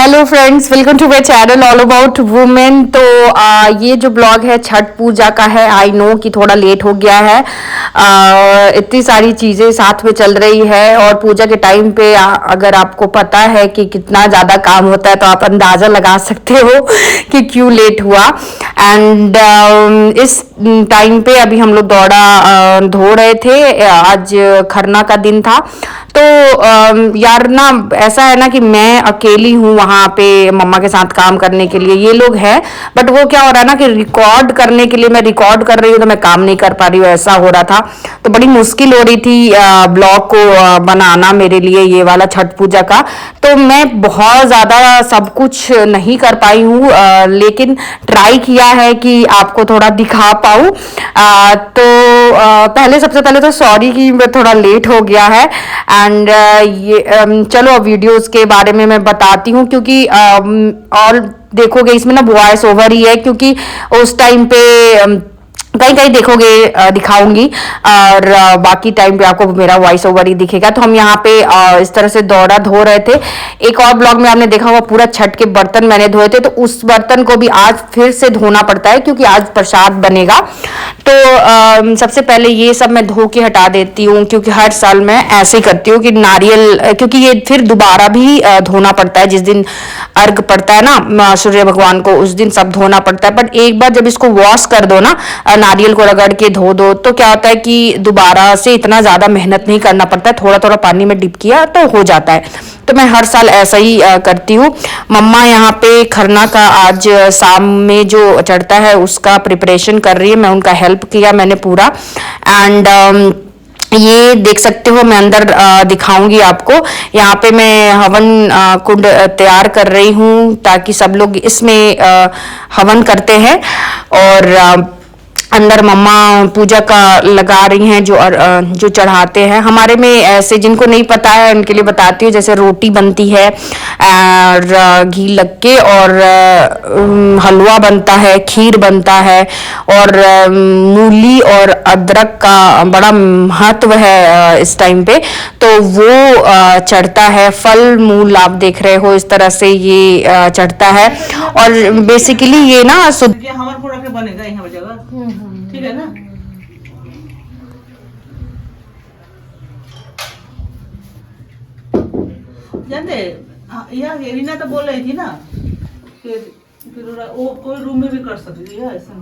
Hello friends, welcome to my channel all about women. तो ये जो ब्लॉग है छठ पूजा का है। आई नो कि थोड़ा लेट हो गया है। इतनी सारी चीज़ें साथ में चल रही है और पूजा के टाइम पे अगर आपको पता है कि कितना ज़्यादा काम होता है तो आप अंदाज़ा लगा सकते हो कि क्यों लेट हुआ। एंड इस टाइम पे अभी हम लोग दौड़ा धो रहे थे। आज खरना का दिन था। तो यार ना ऐसा है ना कि मैं अकेली हूँ वहां पे मम्मा के साथ काम करने के लिए। ये लोग हैं बट वो क्या हो रहा है ना कि रिकॉर्ड करने के लिए मैं रिकॉर्ड कर रही हूँ तो मैं काम नहीं कर पा रही हूँ, ऐसा हो रहा था। तो बड़ी मुश्किल हो रही थी ब्लॉग को बनाना मेरे लिए, ये वाला छठ पूजा का। तो मैं बहुत ज़्यादा सब कुछ नहीं कर पाई हूँ, लेकिन ट्राई किया है कि आपको थोड़ा दिखा पाऊँ। तो पहले सबसे पहले तो सॉरी कि मैं थोड़ा लेट हो गया है। एंड ये चलो अब वीडियोस के बारे में मैं बताती हूँ, क्योंकि और देखोगे इसमें ना वॉइस ओवर ही है, क्योंकि उस टाइम पे कहीं कहीं देखोगे दिखाऊंगी और बाकी टाइम पे आपको मेरा वॉइस ओवर ही दिखेगा। तो हम यहाँ पे इस तरह से दौड़ा धो रहे थे। एक और ब्लॉग में आपने देखा होगा पूरा छठ के बर्तन मैंने धोए थे, तो उस बर्तन को भी आज फिर से धोना पड़ता है क्योंकि आज प्रसाद बनेगा। तो सबसे पहले ये सब मैं धो के हटा देती हूँ, क्योंकि हर साल मैं ऐसे ही करती हूँ कि नारियल, क्योंकि ये फिर दोबारा भी धोना पड़ता है। जिस दिन अर्घ पड़ता है ना सूर्य भगवान को, उस दिन सब धोना पड़ता है। बट एक बार जब इसको वॉश कर दो ना, नारियल को रगड़ के धो दो, तो क्या होता है कि दोबारा से इतना ज्यादा मेहनत नहीं करना पड़ता है। थोड़ा थोड़ा पानी में डिप किया तो हो जाता है। तो मैं हर साल ऐसा ही करती हूँ। मम्मा यहाँ पे खरना का आज शाम में जो चढ़ता है उसका प्रिपरेशन कर रही है। मैं उनका हेल्प किया मैंने पूरा। एंड ये देख सकते हो, मैं अंदर दिखाऊंगी आपको। यहाँ पे मैं हवन कुंड तैयार कर रही हूँ ताकि सब लोग इसमें हवन करते हैं। और अंदर मम्मा पूजा का लगा रही हैं जो चढ़ाते हैं। हमारे में ऐसे जिनको नहीं पता है उनके लिए बताती हूँ। जैसे रोटी बनती है और घी लग के, और हलवा बनता है, खीर बनता है, और मूली और अदरक का बड़ा महत्व है इस टाइम पे। तो वो चढ़ता है। फल मूल आप देख रहे हो इस तरह से ये चढ़ता है। और बेसिकली ये ना बनेगा यहाँ जगह, ठीक है ना। जानते यह रीना तो बोल रही थी ना कि फिर वो कोई रूम में भी कर सकती है ऐसा,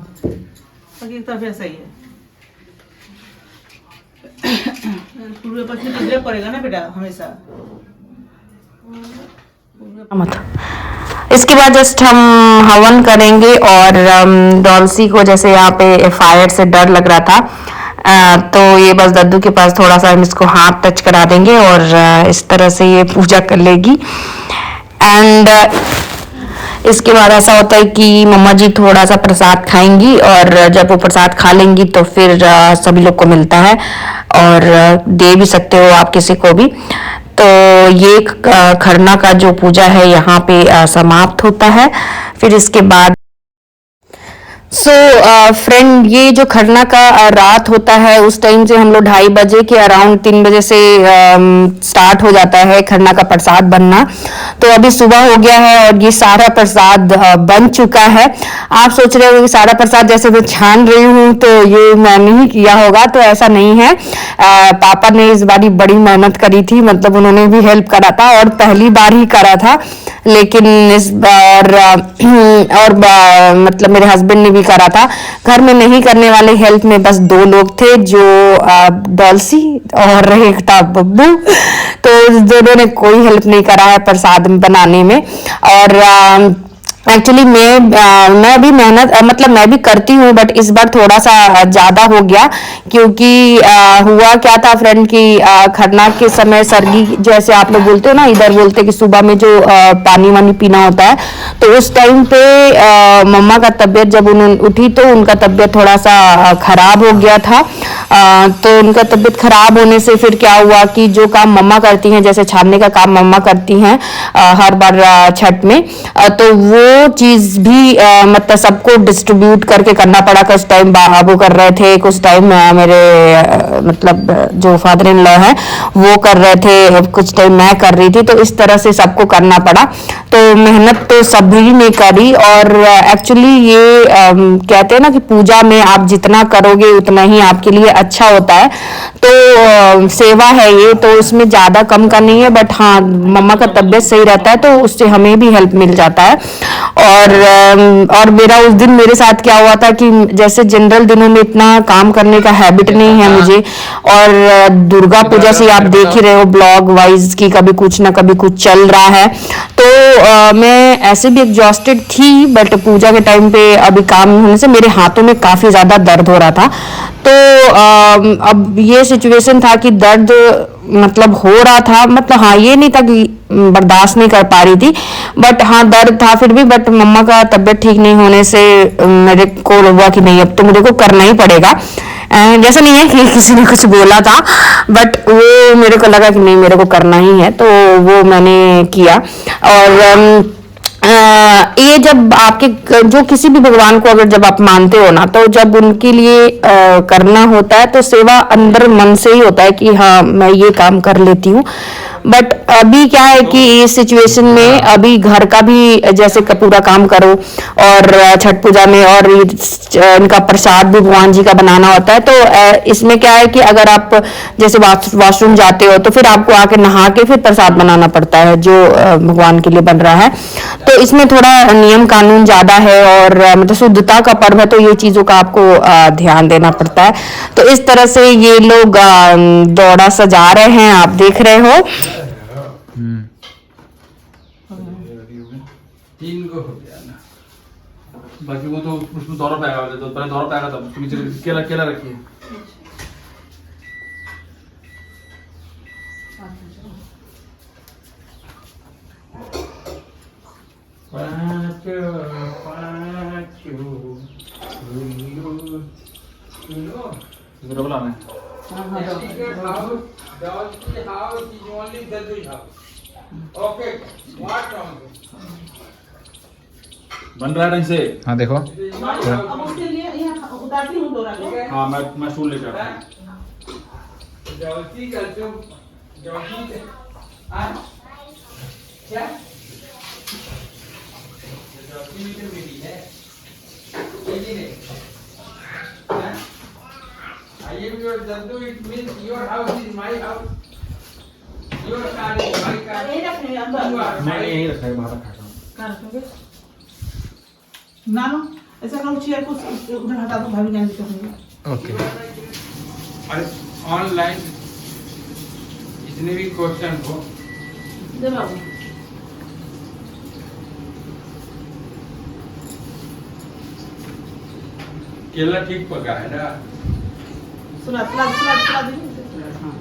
एक तरफ ऐसा ही है। पूरे पत्नी तो पड़ेगा ना बेटा हमेशा। इसके बाद जस्ट हम हवन करेंगे। और डॉल्सी को जैसे यहाँ पे फायर से डर लग रहा था, तो ये बस दद्दू के पास थोड़ा सा हम इसको हाथ टच करा देंगे और इस तरह से ये पूजा कर लेगी। एंड इसके बाद ऐसा होता है कि मम्मा जी थोड़ा सा प्रसाद खाएंगी, और जब वो प्रसाद खा लेंगी तो फिर सभी लोग को मिलता है और दे भी सकते हो आप किसी को भी। तो ये खरना का जो पूजा है यहाँ पे समाप्त होता है। फिर इसके बाद फ्रेंड, ये जो खरना का रात होता है उस टाइम से हम लोग 2:30 बजे के अराउंड 3 बजे से स्टार्ट हो जाता है खरना का प्रसाद बनना। तो अभी सुबह हो गया है और ये सारा प्रसाद बन चुका है। आप सोच रहे हो कि सारा प्रसाद जैसे मैं छान रही हूँ तो ये मैंने ही किया होगा, तो ऐसा नहीं है। पापा ने इस बार बड़ी मेहनत करी थी, मतलब उन्होंने भी हेल्प करा था और पहली बार ही करा था। लेकिन इस बार और मतलब मेरे हस्बैंड ने भी करा था। घर में नहीं करने वाले हेल्प में बस 2 लोग थे, जो डॉल्सी और एक था बब्बू। तो दोनों ने कोई हेल्प नहीं करा है प्रसाद बनाने में। और एक्चुअली मैं भी मेहनत मतलब मैं भी करती हूँ, बट इस बार थोड़ा सा ज्यादा हो गया। क्योंकि हुआ क्या था फ्रेंड कि खरना के समय सर्गी जैसे आप लोग बोलते हो ना, इधर बोलते कि सुबह में जो पानी वानी पीना होता है, तो उस टाइम पे मम्मा का तबीयत जब उन्होंने उठी तो उनका तबीयत थोड़ा सा खराब हो गया था। तो उनका तबीयत खराब होने से फिर क्या हुआ कि जो काम मम्मा करती हैं, जैसे छानने का काम मम्मा करती हैं हर बार छठ में, तो वो वो चीज भी मतलब सबको डिस्ट्रीब्यूट करके करना पड़ा। कुछ टाइम बाबू कर रहे थे, कुछ टाइम मेरे मतलब जो फादर इन लॉ है वो कर रहे थे, कुछ टाइम मैं कर रही थी, तो इस तरह से सबको करना पड़ा। तो मेहनत तो सभी ने करी, और एक्चुअली ये कहते हैं ना कि पूजा में आप जितना करोगे उतना ही आपके लिए अच्छा होता है। तो सेवा है ये, तो इसमें ज्यादा कम का नहीं है, बट हाँ मम्मा का तबीयत सही रहता है तो उससे हमें भी हेल्प मिल जाता है। और मेरा उस दिन मेरे साथ क्या हुआ था कि जैसे जनरल दिनों में इतना काम करने का हैबिट नहीं है मुझे, और दुर्गा पूजा से आप देख ही रहे हो ब्लॉग वाइज की कभी कुछ ना कभी कुछ चल रहा है। तो मैं ऐसे भी एग्जॉस्टेड थी, बट पूजा के टाइम पे अभी काम होने से मेरे हाथों में काफी ज्यादा दर्द हो रहा था। तो अब ये सिचुएशन था कि दर्द मतलब हो रहा था, मतलब हाँ ये नहीं था कि बर्दाश्त नहीं कर पा रही थी, बट हाँ दर्द था फिर भी। बट मम्मा का तबीयत ठीक नहीं होने से मेरे को हुआ कि नहीं अब तो मुझे को करना ही पड़ेगा। जैसा नहीं है कि किसी ने कुछ बोला था, बट वो मेरे को लगा कि नहीं मेरे को करना ही है, तो वो मैंने किया। और ये जब आपके जो किसी भी भगवान को अगर जब आप मानते हो ना, तो जब उनके लिए करना होता है तो सेवा अंदर मन से ही होता है कि हाँ मैं ये काम कर लेती हूँ। बट अभी क्या है कि इस सिचुएशन में अभी घर का भी जैसे पूरा काम करो, और छठ पूजा में और इनका प्रसाद भी भगवान जी का बनाना होता है। तो इसमें क्या है कि अगर आप जैसे वॉशरूम जाते हो तो फिर आपको आके नहा के फिर प्रसाद बनाना पड़ता है जो भगवान के लिए बन रहा है। तो इसमें थोड़ा नियम कानून ज्यादा है, और मतलब शुद्धता का पर्व है, तो ये चीजों का आपको ध्यान देना पड़ता है। तो इस तरह से ये लोग दौड़ा सजा रहे हैं, आप देख रहे हो। तीन को हो गया ना, बाकी वो तो उसमें दौरा पाएगा, तो पहले दौरा पाएगा तब नीचे केला केला रखिए। डबल आना है। बन रहा है ढंग से? हाँ देखो। अब उसके लिए यहाँ उतारती हूँ डोरा को। हाँ मैं स्टूल लेकर आता हूँ। It means your house is my house. Your car is my car. यही रखने हैं You अंदर। are मैं my यहीं रखा है, बाहर रखा है। कहाँ रखोगे? नानो ऐसा करो चेयर को उधर हटा दो, भाभी जाने देंगे। ओके। और ऑनलाइन जितने भी क्वेश्चन हो दे बाबू। केला ठीक पका है ना? सुना सुना दीजिए। हाँ।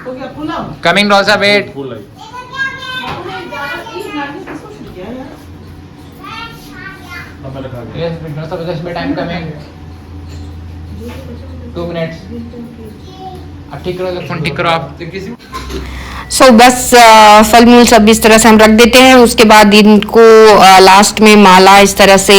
हो गया पुलाव। कमिंग रोजा वेट। फूल लगी। बाबू ने ज़्यादा इस नारियल किसको छूट गया यार? अब मैं रखा गया। यस रोजा with me time coming 2 minutes. अब ठीक करो, फोन ठीक करो आप। तो किसी सो बस फल मूल सब इस तरह से हम रख देते हैं। उसके बाद इनको लास्ट में माला इस तरह से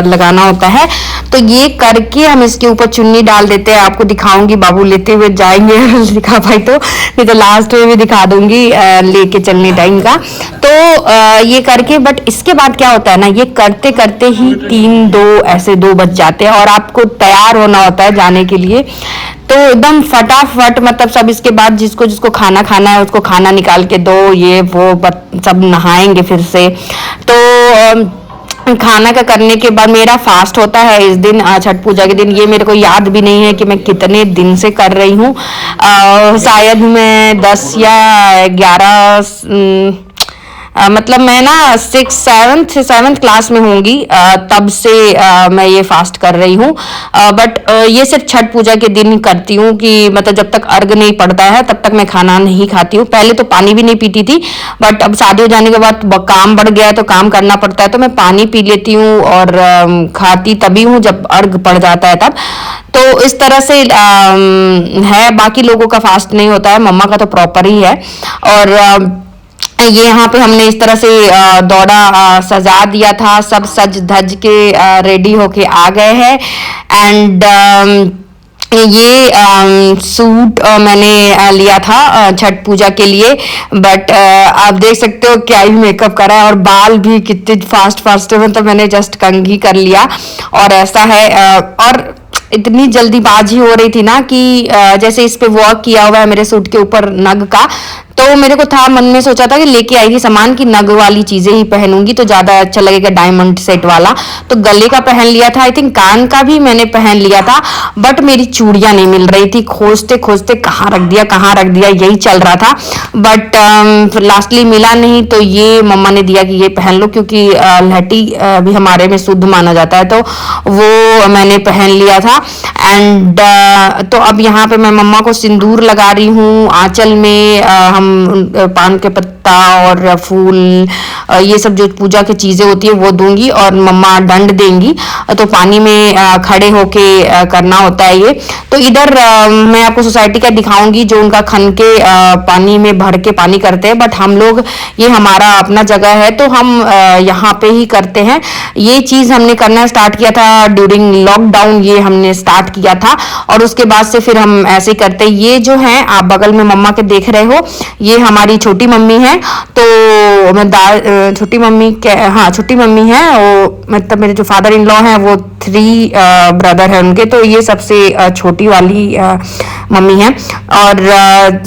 लगाना होता है। तो ये करके हम इसके ऊपर चुन्नी डाल देते हैं। आपको दिखाऊंगी, बाबू लेते हुए जाएंगे दिखा पाई तो, नहीं तो लास्ट में भी दिखा दूंगी लेके चलने टाइम का। तो ये करके, बट इसके बाद क्या होता है ना, ये करते करते ही 3-2 ऐसे 2 बज जाते हैं, और आपको तैयार होना होता है जाने के लिए। तो एकदम फटाफट मतलब सब, इसके बाद जिसको जिसको खाना खाना है उसको खाना निकाल के दो, ये वो सब नहाएंगे फिर से। तो खाना का करने के बाद मेरा फास्ट होता है इस दिन, छठ पूजा के दिन। ये मेरे को याद भी नहीं है कि मैं कितने दिन से कर रही हूँ। शायद मैं 10 या 11 मतलब मैं ना 7th क्लास में होंगी, तब से मैं ये फास्ट कर रही हूँ। बट ये सिर्फ छठ पूजा के दिन करती हूँ कि मतलब जब तक अर्घ नहीं पड़ता है तब तक मैं खाना नहीं खाती हूँ। पहले तो पानी भी नहीं पीती थी, बट अब शादी हो जाने के बाद काम बढ़ गया है तो काम करना पड़ता है, तो मैं पानी पी लेती हूँ और खाती तभी हूँ जब अर्घ पड़ जाता है तब। तो इस तरह से है, बाकी लोगों का फास्ट नहीं होता है, मम्मा का तो प्रॉपर ही है। और ये यहाँ पे हमने इस तरह से दौड़ा सजा दिया था, सब सज धज के रेडी होके आ गए हैं। एंड ये सूट मैंने लिया था छठ पूजा के लिए, बट आप देख सकते हो क्या ही मेकअप करा है, और बाल भी कितने फास्ट है, मतलब मैंने जस्ट कंघी कर लिया। और ऐसा है और इतनी जल्दीबाजी हो रही थी ना कि जैसे इस पे वर्क किया हुआ है मेरे सूट के ऊपर नग का, तो मेरे को था मन में सोचा था कि लेके आई थी सामान की नग वाली चीजें ही पहनूंगी तो ज्यादा अच्छा लगेगा, डायमंड सेट वाला। तो गले का पहन लिया था, आई थिंक कान का भी मैंने पहन लिया था, बट मेरी चूड़ियां नहीं मिल रही थी, खोजते खोजते कहाँ रख दिया यही चल रहा था। बट लास्टली मिला नहीं, तो ये मम्मा ने दिया कि ये पहन लो, क्योंकि लहठी भी हमारे में शुद्ध माना जाता है, तो वो मैंने पहन लिया था। एंड तो अब यहाँ पे मैं मम्मा को सिंदूर लगा रही हूँ, आंचल में हम पान के पत्ता और फूल, ये सब जो पूजा की चीजें होती है वो दूंगी, और मम्मा दंड देंगी, तो पानी में खड़े होके करना होता है ये। तो इधर मैं आपको सोसाइटी का दिखाऊंगी जो उनका खन के पानी में भर के पानी करते हैं, बट हम लोग ये हमारा अपना जगह है तो हम यहाँ पे ही करते हैं। ये चीज हमने करना स्टार्ट किया था ड्यूरिंग लॉकडाउन, ये हमने स्टार्ट किया था, और उसके बाद से फिर हम ऐसे करते। ये जो है आप बगल में मम्मा के देख रहे हो, ये हमारी छोटी मम्मी है, तो मैं छोटी मम्मी है, वो मतलब मेरे जो फादर इन लॉ हैं वो 3 ब्रदर हैं उनके, तो ये सबसे छोटी वाली मम्मी है। और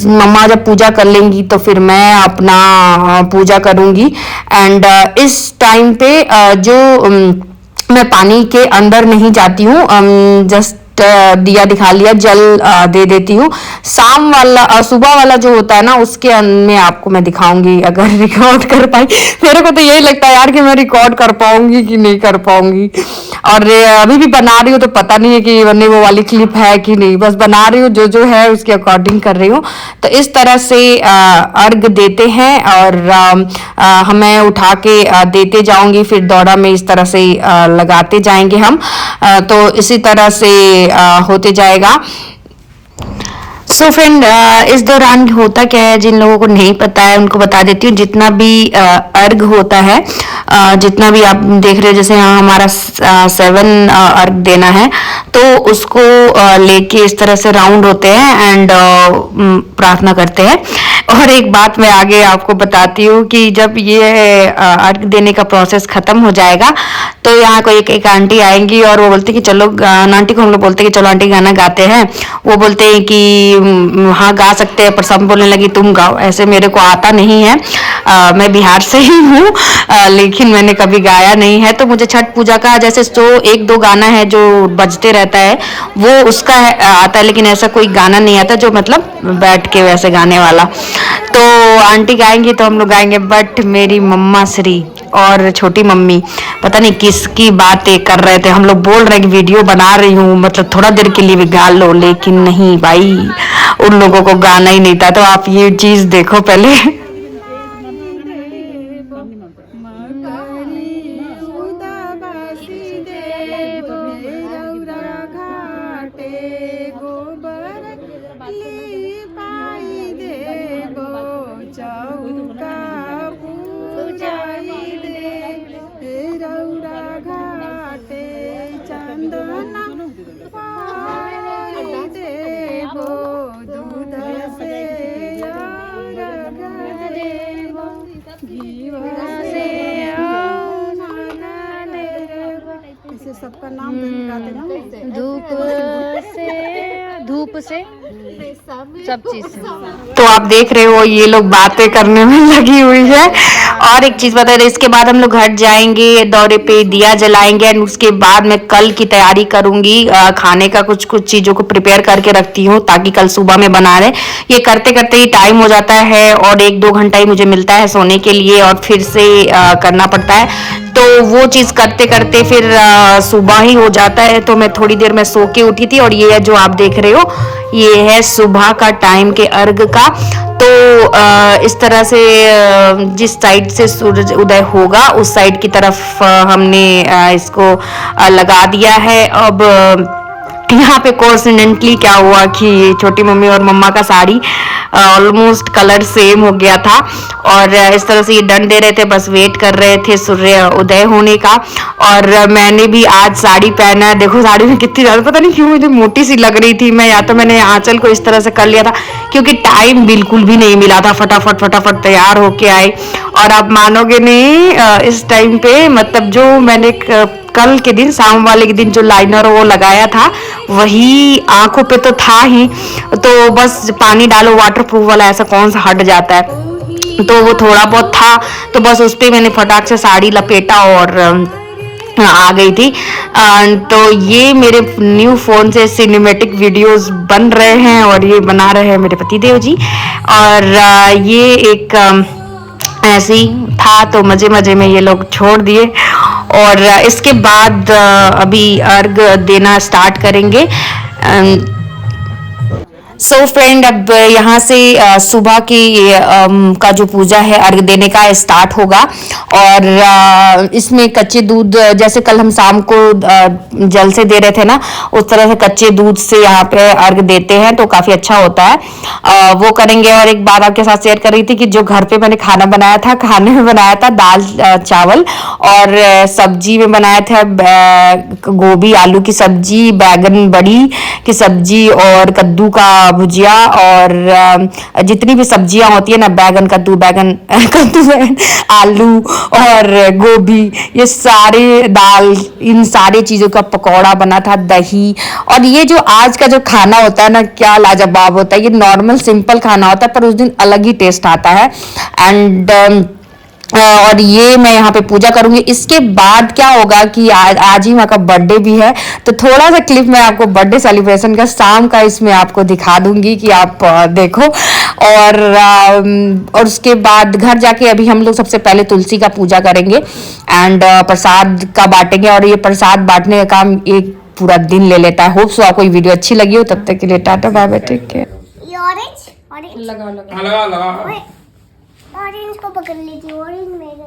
मम्मा जब पूजा कर लेंगी तो फिर मैं अपना पूजा करूंगी। एंड इस टाइम पे जो मैं पानी के अंदर नहीं जाती हूँ, जस्ट दिया दिखा लिया, जल दे देती हूँ। शाम वाला सुबह वाला जो होता है ना, उसके में आपको मैं दिखाऊंगी अगर रिकॉर्ड कर पाई। मेरे को तो यही लगता है यार कि मैं रिकॉर्ड कर पाऊंगी कि नहीं कर पाऊंगी, और अभी भी बना रही हूँ तो पता नहीं है कि वरने वो वाली क्लिप है कि नहीं, बस बना रही हूँ जो है उसके अकॉर्डिंग कर रही हूँ। तो इस तरह से अर्घ देते हैं, और हमें उठा के देते जाऊंगी, फिर दौड़ा में इस तरह से लगाते जाएंगे हम, तो इसी तरह से होते जाएगा। सो फ्रेंड, इस दौरान होता क्या है, जिन लोगों को नहीं पता है उनको बता देती हूँ। जितना भी अर्घ होता है, जितना भी आप देख रहे हो, जैसे यहाँ हमारा 7 अर्घ देना है, तो उसको लेके इस तरह से राउंड होते हैं एंड प्रार्थना करते हैं। और एक बात मैं आगे आपको बताती हूँ कि जब ये अर्घ देने का प्रोसेस खत्म हो जाएगा, तो यहाँ को एक आंटी आएंगी और वो बोलते कि चलो, आंटी को हम लोग बोलते कि चलो आंटी गाना गाते हैं। वो बोलते हैं कि हाँ गा सकते हैं, पर सब बोलने लगी तुम गाओ। ऐसे मेरे को आता नहीं है, मैं बिहार से ही हूँ, लेकिन मैंने कभी गाया नहीं है। तो मुझे छठ पूजा का जैसे जो 1-2 गाना है जो बजते रहता है वो उसका आता है, लेकिन ऐसा कोई गाना नहीं आता जो मतलब बैठ के वैसे गाने वाला। तो आंटी गाएंगी तो हम लोग गाएंगे, बट मेरी मम्मा श्री और छोटी मम्मी पता नहीं किसकी बातें कर रहे थे। हम लोग बोल रहे कि वीडियो बना रही हूँ, मतलब थोड़ा देर के लिए भी गा लो, लेकिन नहीं भाई, उन लोगों को गाना ही नहीं था। तो आप ये चीज देखो पहले। सबका नाम धूप से सब चीज से। तो आप देख रहे हो ये लोग बातें करने में लगी हुई है। और एक चीज बता रहे, इसके बाद हम लोग घर जाएंगे, दौरे पे दिया जलाएंगे, एंड उसके बाद मैं कल की तैयारी करूंगी। खाने का कुछ चीजों को प्रिपेयर करके रखती हूँ ताकि कल सुबह में बना रहे। ये करते करते ही टाइम हो जाता है, और 1-2 घंटा ही मुझे मिलता है सोने के लिए, और फिर से करना पड़ता है। तो वो चीज करते करते फिर सुबह ही हो जाता है। तो मैं थोड़ी देर में सो के उठी थी, और ये जो आप देख रहे हो ये है सुबह का टाइम के अर्घ का। तो इस तरह से जिस साइड से सूरज उदय होगा उस साइड की तरफ हमने इसको लगा दिया है। अब यहाँ पे कोइंसिडेंटली क्या हुआ कि छोटी मम्मी और मम्मा का साड़ी ऑलमोस्ट कलर सेम हो गया था और इस तरह से ये डंड दे रहे थे, बस वेट कर रहे थे सूर्य उदय होने का। और मैंने भी आज साड़ी पहना है। देखो साड़ी में कितनी ज़्यादा, पता नहीं क्यों मुझे मोटी सी लग रही थी मैं, या तो मैंने आंचल को इस तरह से कर लिया था क्योंकि टाइम बिल्कुल भी नहीं मिला था। फटाफट फटाफट तैयार होके आई और आप मानोगे नहीं इस टाइम पे मतलब जो मैंने कल के दिन शाम वाले के दिन जो लाइनर वो लगाया था वही आंखों पे तो था ही, तो बस पानी डालो वाटर प्रूफ वाला ऐसा कौन सा हट जाता है, तो वो थोड़ा बहुत था तो बस उस पर मैंने फटाक से साड़ी लपेटा और आ गई थी। तो ये मेरे न्यू फोन से सिनेमैटिक वीडियोस बन रहे हैं और ये बना रहे हैं मेरे पतिदेव जी। और ये एक ऐसे ही था तो मजे मजे में ये लोग छोड़ दिए और इसके बाद अभी अर्घ देना स्टार्ट करेंगे। सो फ्रेंड अब यहाँ से सुबह की का जो पूजा है अर्घ देने का स्टार्ट होगा और इसमें कच्चे दूध, जैसे कल हम शाम को जल से दे रहे थे ना, उस तरह से कच्चे दूध से यहाँ पे अर्घ देते हैं तो काफ़ी अच्छा होता है। वो करेंगे। और एक बात आपके साथ शेयर कर रही थी कि जो घर पे मैंने खाना बनाया था, खाने में बनाया था दाल चावल और सब्जी में बनाया था गोभी आलू की सब्जी, बैगन बड़ी की सब्जी और कद्दू का भुजिया और जितनी भी सब्जियां होती है ना, बैगन कद्दू आलू और गोभी, ये सारे दाल, इन सारी चीज़ों का पकौड़ा बना था, दही। और ये जो आज का जो खाना होता है ना, क्या लाजवाब होता है। ये नॉर्मल सिंपल खाना होता है पर उस दिन अलग ही टेस्ट आता है। एंड और ये मैं यहाँ पे पूजा करूंगी। इसके बाद क्या होगा कि आज ही माँ का बर्थडे भी है, तो थोड़ा सा क्लिप मैं आपको बर्थडे सेलिब्रेशन का शाम का इसमें आपको दिखा दूंगी कि आप देखो। और उसके बाद घर जाके अभी हम लोग सबसे पहले तुलसी का पूजा करेंगे एंड प्रसाद का बांटेंगे। और ये प्रसाद बांटने का काम एक पूरा दिन ले लेता है। होप सो आपको ये वीडियो अच्छी लगी हो। तब तक के लिए tata bye bye, take care. Orange लगा लगा ऑरेंज को पकड़ लीजिए। ऑरेंज मेरे को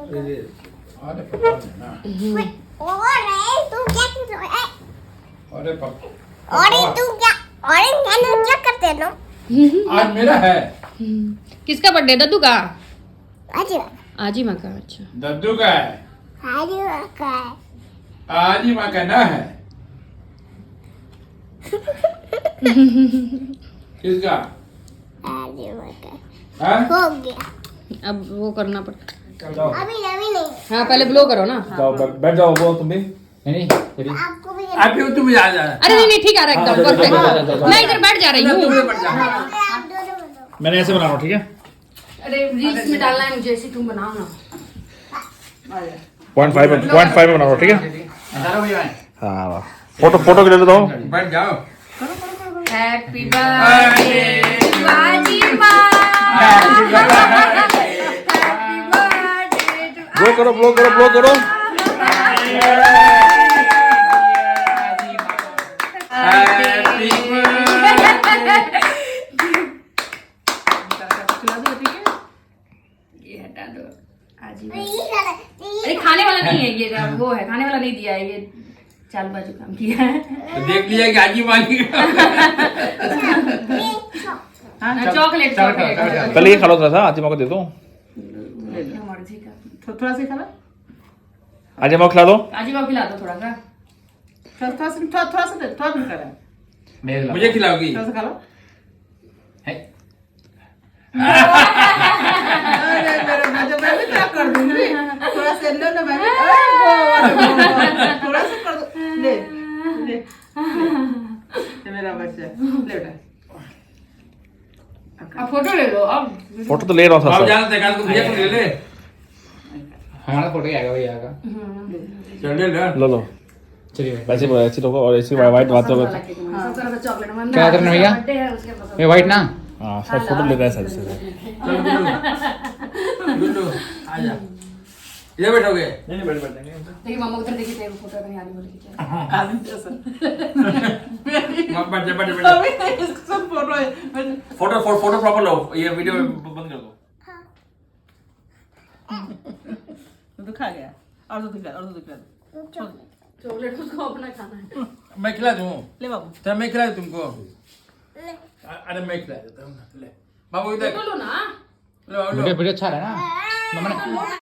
अरे पता नहीं ना ऑरेंज तू क्या कर रहा है? अरे ऑरेंज तू क्या करते हो? आज मेरा है किसका बर्थडे? दद्दू का? आज आजी माँ का। अच्छा, दद्दू का है, का आज ही माँ का ना है। किसका? हाँ? हो गया। अब वो करना पड़ता। जाओ अभी नहीं हाँ पहले ब्लो करो ना। जाओ बैठ जाओ, वो तुम भी। नहीं तेरी आपको भी आप भी तुम भी आ जा। अरे नहीं नहीं, ठीक आ रहा है एकदम परफेक्ट। मैं इधर बैठ जा रही हूँ। आप दोनों बताओ। मैंने ऐसे बना रहा हूँ, ठीक है। अरे रील्स में डालना है मुझे, ऐसे तुम बनाओ ना। 0.5 में बना रहा हूँ, ठीक है। इधर भी आए, हाँ, फोटो के ले लेता हूँ। बैठ जाओ। हैप्पी बर्थडे बाजी माँ। ब्लो करो। ये हटा दो आजी। अरे खाने वाला नहीं है ये, वो है खाने वाला नहीं दिया है ये, चालबाजू काम किया है। तो देख लिया कि आजी मानी। चॉकलेट कल ये खा लो थोड़ा सा, आज माँ को दे दो। मर्जी का। थोड़ा सा खाना, आज माँ को खिला दो। आजी बाबू खिला दो थोड़ा सा। थोड़ा भी करा, मुझे खिलाओगी? थोड़ा सा खा लो। है? अरे मैं भी क्या कर दूंगी, थोड़ा सा लो ना, मैं भी थोड़ा सा कर दो। ले ये मेरा बच्चा ले बेटा। अब फोटो ले लो। अब फोटो तो ले रहा हूँ अब सर। जाना देखा तो भैया को ले ले। हमारा फोटो आएगा भैया का। चल ले ले। लो चलिए ऐसे लोगो और ऐसी वाइट बात होगा। चॉकलेट क्या करना भैया? ये व्हाइट ना? हाँ सर, फोटो लेता है सर से। चल गुड्डू आ जा। इधर बैठोगे? नहीं बैठेंगे। देखिए मामा उधर देखिए, तेरे फोटो कहीं आने वाली है। आदमी जैसा बैठ। अभी इसका सब फोटो है। फोटो प्रॉपर लो, ये वीडियो बंद कर दो। तो खा गया और तो दिखा चॉकलेट उसको अपना खाना है। मैं खिला दूँ ले बाबू तो मैं खिला दूँ तुमको अरे मैं खिला देता हूँ ना ले बाबू इधर बोलो ना लो लो वीडियो अच्छा रहा ना